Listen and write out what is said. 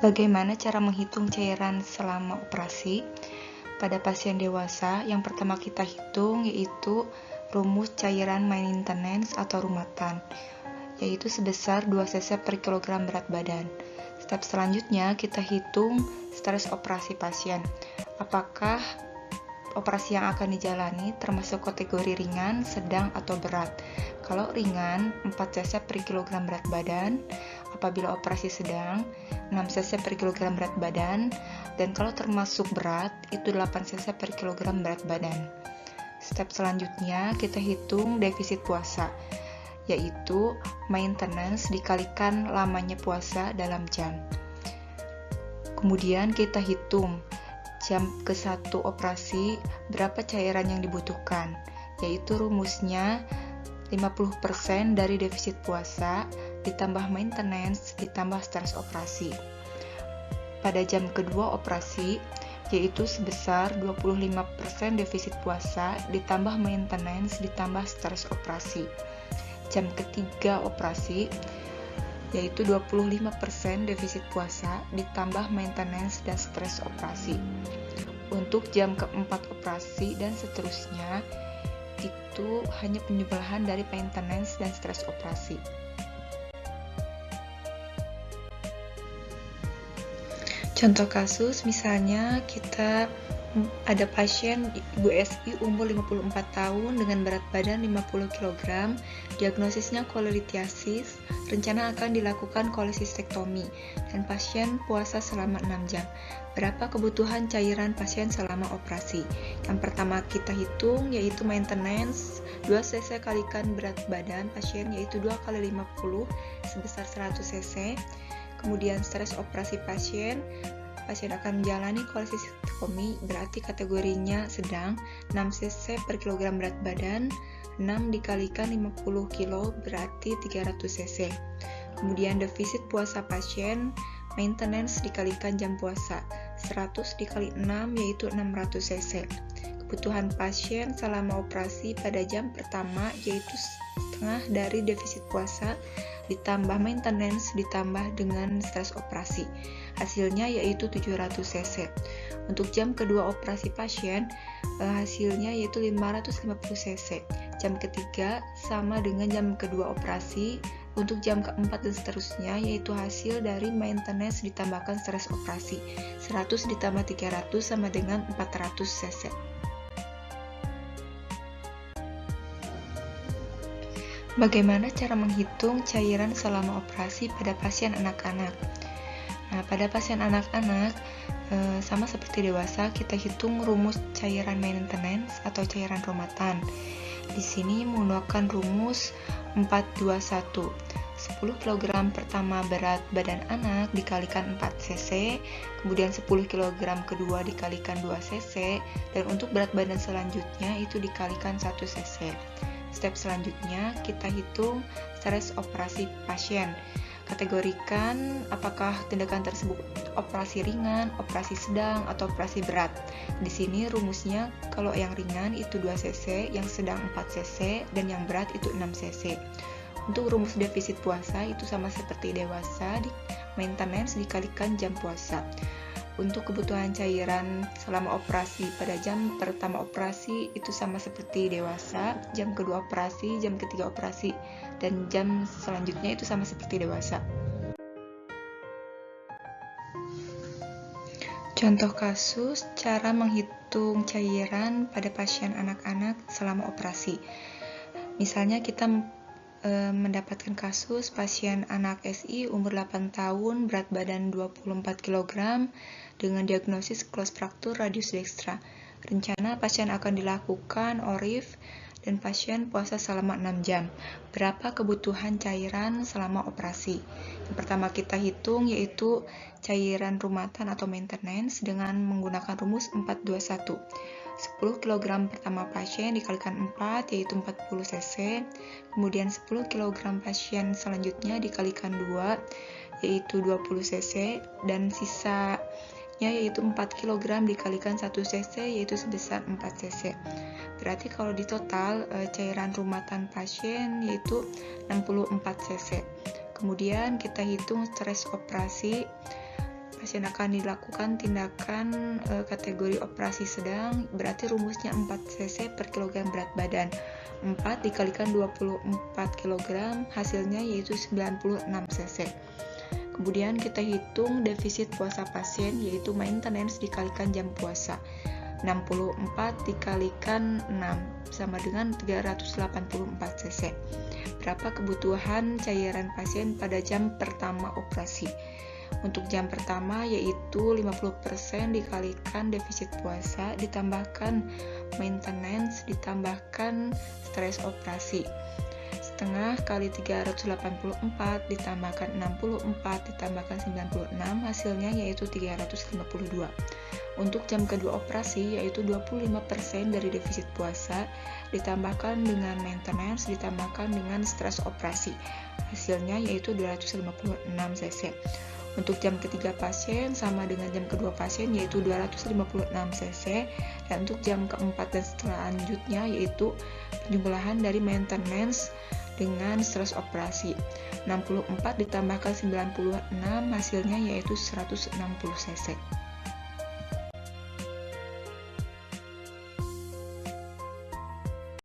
Bagaimana cara menghitung cairan selama operasi? Pada pasien dewasa, yang pertama kita hitung yaitu rumus cairan maintenance atau rumatan, yaitu sebesar 2 cc per kilogram berat badan. Step selanjutnya kita hitung stres operasi pasien. Apakah operasi yang akan dijalani termasuk kategori ringan, sedang, atau berat? Kalau ringan, 4 cc per kilogram berat badan. Apabila operasi sedang, 6 cc per kilogram berat badan. Dan kalau termasuk berat, itu 8 cc per kilogram berat badan. Step selanjutnya, kita hitung defisit puasa, yaitu maintenance dikalikan lamanya puasa dalam jam. Kemudian kita hitung jam ke-1 operasi berapa cairan yang dibutuhkan, yaitu rumusnya 50% dari defisit puasa ditambah maintenance ditambah stres operasi. Pada jam kedua operasi, yaitu sebesar 25% defisit puasa ditambah maintenance ditambah stres operasi. Jam ketiga operasi, yaitu 25% defisit puasa ditambah maintenance dan stres operasi. Untuk jam keempat operasi dan seterusnya, itu hanya penjumlahan dari maintenance dan stres operasi. Contoh kasus, misalnya kita ada pasien Ibu SI umur 54 tahun dengan berat badan 50 kg, diagnosisnya kolelitiasis, rencana akan dilakukan kolesistektomi, dan pasien puasa selama 6 jam. Berapa kebutuhan cairan pasien selama operasi? Yang pertama kita hitung yaitu maintenance, 2 cc kalikan berat badan pasien yaitu 2 kali 50 sebesar 100 cc. Kemudian stres operasi pasien akan menjalani kolesistektomi, berarti kategorinya sedang, 6 cc per kilogram berat badan, 6 dikalikan 50 kg berarti 300 cc. Kemudian defisit puasa pasien, maintenance dikalikan jam puasa, 100 dikali 6 yaitu 600 cc. Kebutuhan pasien selama operasi pada jam pertama yaitu setengah dari defisit puasa ditambah maintenance ditambah dengan stres operasi. Hasilnya yaitu 700 cc. Untuk jam kedua operasi pasien, hasilnya yaitu 550 cc. Jam ketiga sama dengan jam kedua operasi. Untuk jam keempat dan seterusnya yaitu hasil dari maintenance ditambahkan stres operasi. 100 ditambah 300 sama dengan 400 cc. Bagaimana cara menghitung cairan selama operasi pada pasien anak-anak? Nah, pada pasien anak-anak, sama seperti dewasa, kita hitung rumus cairan maintenance atau cairan rumatan. Di sini menggunakan rumus 421. 10 kg pertama berat badan anak dikalikan 4 cc, kemudian 10 kg kedua dikalikan 2 cc, dan untuk berat badan selanjutnya itu dikalikan 1 cc. Step selanjutnya kita hitung stres operasi pasien. Kategorikan apakah tindakan tersebut operasi ringan, operasi sedang, atau operasi berat. Di sini rumusnya kalau yang ringan itu 2 cc, yang sedang 4 cc, dan yang berat itu 6 cc. Untuk rumus defisit puasa itu sama seperti dewasa, maintenance dikalikan jam puasa. Untuk kebutuhan cairan selama operasi pada jam pertama operasi itu sama seperti dewasa, jam kedua operasi, jam ketiga operasi, dan jam selanjutnya itu sama seperti dewasa. Contoh kasus cara menghitung cairan pada pasien anak-anak selama operasi. Misalnya kita mendapatkan kasus pasien anak SI umur 8 tahun, berat badan 24 kg dengan diagnosis close fracture radius dextra. Rencana pasien akan dilakukan ORIF dan pasien puasa selama 6 jam. Berapa kebutuhan cairan selama operasi? Yang pertama kita hitung yaitu cairan rumatan atau maintenance dengan menggunakan rumus 421. 10 kg pertama pasien dikalikan 4 yaitu 40 cc, kemudian 10 kg pasien selanjutnya dikalikan 2 yaitu 20 cc, dan sisanya yaitu 4 kg dikalikan 1 cc yaitu sebesar 4 cc. Berarti kalau di total cairan rumatan pasien yaitu 64 cc. Kemudian kita hitung stres operasi pasien akan dilakukan tindakan kategori operasi sedang, berarti rumusnya 4 cc per kilogram berat badan. 4 dikalikan 24 kg, hasilnya yaitu 96 cc. Kemudian kita hitung defisit puasa pasien, yaitu maintenance dikalikan jam puasa. 64 dikalikan 6 sama dengan 384 cc. Berapa kebutuhan cairan pasien pada jam pertama operasi? Untuk jam pertama yaitu 50% dikalikan defisit puasa ditambahkan maintenance ditambahkan stres operasi. Setengah kali 384 ditambahkan 64 ditambahkan 96, hasilnya yaitu 352. Untuk jam kedua operasi yaitu 25% dari defisit puasa ditambahkan dengan maintenance ditambahkan dengan stres operasi, hasilnya yaitu 256 cc. Untuk jam ketiga pasien sama dengan jam kedua pasien yaitu 256 cc, dan untuk jam keempat dan selanjutnya yaitu penjumlahan dari maintenance dengan stres operasi. 64 ditambahkan 96 hasilnya yaitu 160 cc.